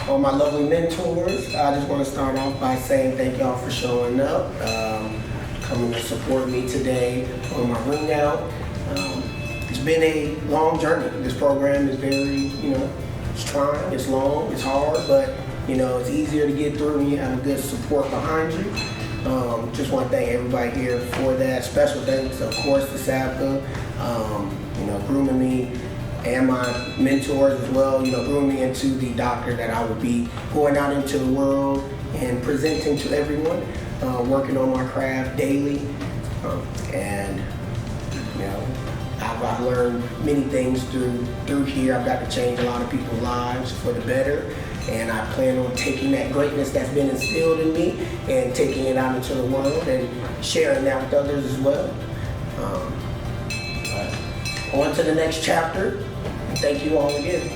all my lovely mentors, I just want to start off by saying thank y'all for showing up, coming to support me today on my ring out. It's been a long journey. This program is very, it's trying, it's long, it's hard, but it's easier to get through when you have a good support behind you. Just want to thank everybody here for that. Special thanks, of course, to SABCA, grooming me, and my mentors as well, grooming me into the doctor that I would be going out into the world and presenting to everyone, working on my craft daily. I've learned many things through here. I've got to change a lot of people's lives for the better. And I plan on taking that greatness that's been instilled in me and taking it out into the world and sharing that with others as well. On to the next chapter. Thank you all again.